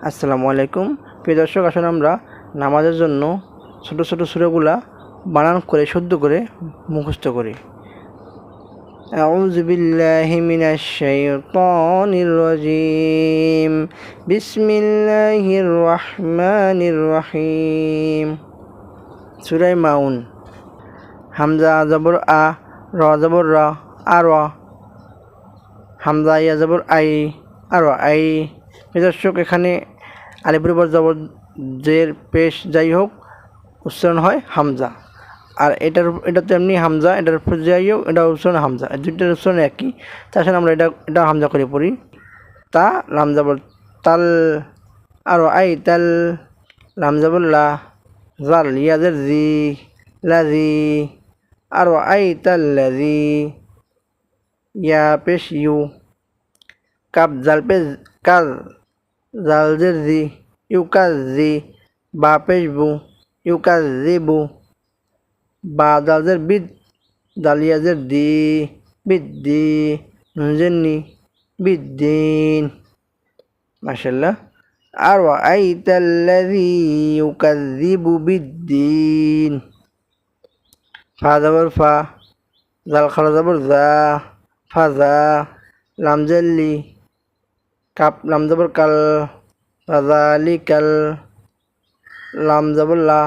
আসসালামু আলাইকুম। প্রিয় দর্শক, আসলে আমরা নামাজের জন্য ছোট ছোট সূরাগুলা বানান করে শুদ্ধ করে মুখস্থ করি। আউযু বিল্লাহি মিনাশ শাইতানির রাজিম। বিসমিল্লাহির রহমানির রহিম। সূরা মাউন। হামজা জবর আ, র জবর রা, আর হামজা ইয়া জবর আই, আর আই। প্রিয় দর্শক, এখানে আলিফের উপর জবর জের পেশ যাই হোক উচ্চারণ হয় হামজা। আর এটা তো এমনি হামজা, এটার উপর যাই হোক এটা উচ্চারণ হামজা, এই দুইটার উচ্চারণ একই। তাছাড়া আমরা এটা হামজা করে পড়ি। তা লাম জবর তাল, আর আই তাল, লাম জবর লা, জাল ইয়াদের জি, লাজি, আর আই তাল লাজি, ইয়া পেশ ইউ, কাপ জাল পেশ কাজ, জাল জের জি, ইউকাজি, বা পেশ বু, ইউকাজিবু, বা দালজের বিদ, দালিয়াজের দি, বিদ্দি, নুনজের নি, বিদ্দিন। মাশাআল্লাহ। আর আইতাল্লাযী ইউকাযযিবু বিদ্দিন। ফা জবর ফা, জাল খারা জবর জা, ফাজা, লাম জের লি, কাপ লাম জবর কাল, ফাযালিকাল, লাম জবর লা,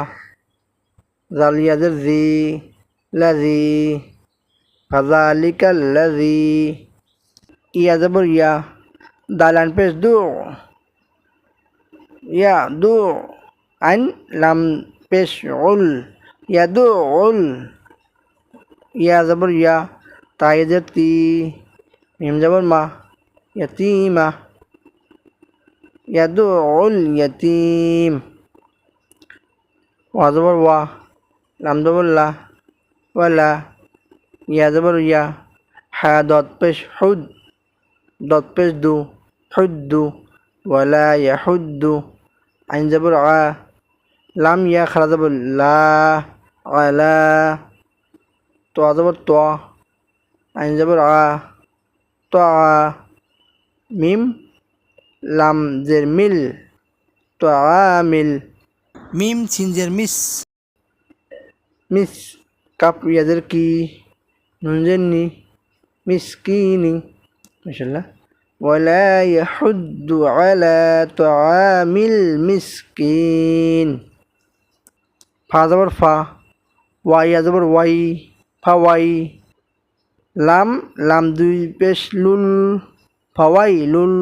জালিয়াজের জি, লাজি, ফাযালিকাল লাজি, ইয়া জবর ইয়া, দালান পেশ দু, ইয়া দু, আইন লাম পেশ উল, ইয়া দু উল, ইয়া জবর ইয়া, তাইজের তি, মিম জবর মা, ইয়াতিমা, ইয়া দু উল ইয়াতিম। ওয়া জবর ওয়া, লাম জবর লা, ওয়ালা, ইয়া জবর ইয়া, হা দত পেশ হুদ, দত পেশ দু, হুদ্দু, ওয়ালা ইয়াহুদ্দু, আইন জবর আ, লাম ইয়া খারা জবর লা, আলা, তো জবর ত, আইন জবর আ, তো আ, মিম লাম জের মিল, তো আমিল, মিম সিন জের মিস, মিস, কাপ ইয়াদের কি, নুন জের নি, মিসকিনি। মাশাআল্লাহ। ওয়ালা ইয়াহুদ্দু আলা তুআমিল মিসকিন। ফা জবর ফা, ওয়াই জবর ওয়াই, ফাওয়াই, লাম দুই পেশ লুল, ফাওয়াই লুল,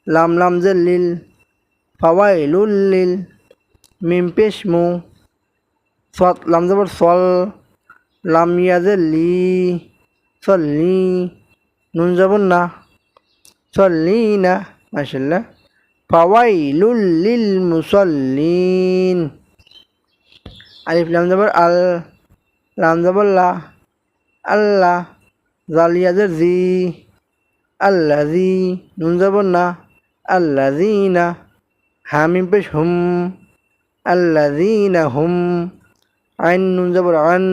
লাম জের লিল, ফাওয়াই লুল লিল, মিম পেশ মু, সৎ লাম জবর সল, লাম ইয়াজের লি, সল্লি, নুন জবর না, সল্লিনা। মাশাআল্লাহ। ফাওয়াইলুল লিল মুসাল্লিন। আলিফ লাম জবর আল, লাম জবর লা, আল্লাহ, জালিয়াজের জি, আল্লাজি, নুন জবর না, আল্লাযিনা, হামিম পেশ হুম, আল্লাযিনা হুম, আইন নুন জবর আন,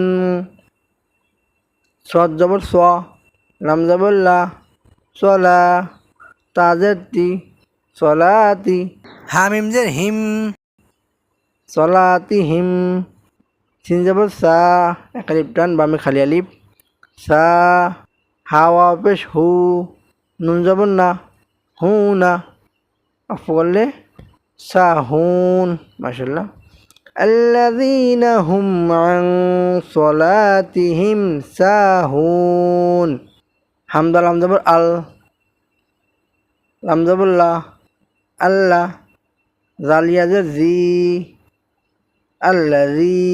সদ জবর স, লাম জবর লা, সলা, তাজের তি, সলাতি, হামিম জের হিম, সলাতি হিম, সিন জবর সা, এক আলিফ টান বামে খালি আলিফ, সা, হাওয়া পেশ হু, নুন জবর না, হু না, অফ করলে সাহুন। মাশাআল্লাহ। الذين هم عن صلاتهم ساهون। হামদা লাম জবর আল, লাম জবর লা, আল্লাহ, জালিয়াজের জি, আল্লাজি,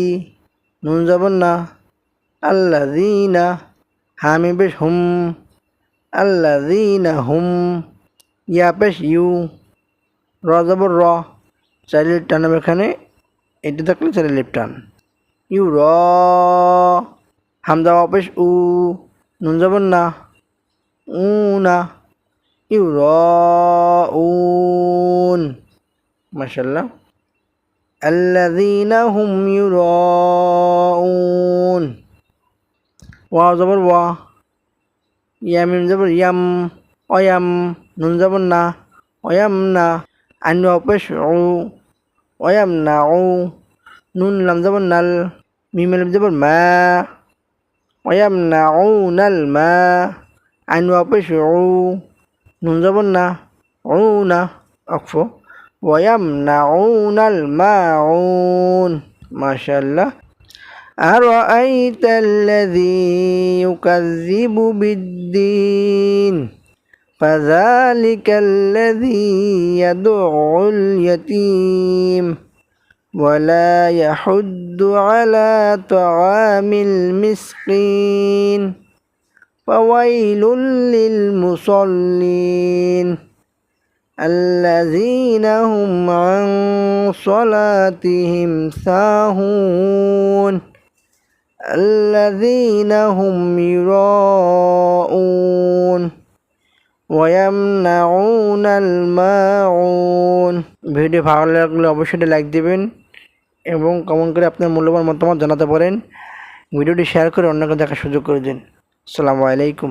নুন জবর না, আল্লাযিনা, হামিম পেশ হুম, আল্লাযিনা হুম, ইয়া পেশ ইউ, র জবর র, চাইলে টানাবে এখানে, এটা থাকলে চাইলে লেফট টান, ইউ র, হামজা পেশ উ, নুন জবর না, উ না, ইউ র উন। মাশাআল্লাহ। আল্লাযীনা হুম ইউরাউন। ওয়া জবর ওয়া, ইয়া মিম জবর ইয়াম, অয়াম, নুন জবর না, অয়াম না, আইন অপেশ ও ওয়াম না ও নুন লাম যাব নাল মিম লাম যাব মা ওয়াম না ও নাল মা আইন অপেশ ও নুন যাব না ও না অক্ফ ওয়াম না ও নাল মা মাশাআল্লাহ أرأيت الذي يكذب بالدين فذلك الذي يدعو اليتيم ولا يحض على طعام المسكين فويل للمصلين الذين هم عن صلاتهم ساهون الذين هم يراءون ويمنعون الماعون ভিডিও ভালো লাগলে অবশ্যই লাইক দিবেন এবং কমেন্ট করে আপনার মূল্যবান মতামত জানাতে পারেন। ভিডিওটি শেয়ার করে অন্যকে দেখার সুযোগ করে দিন। আসসালামু আলাইকুম।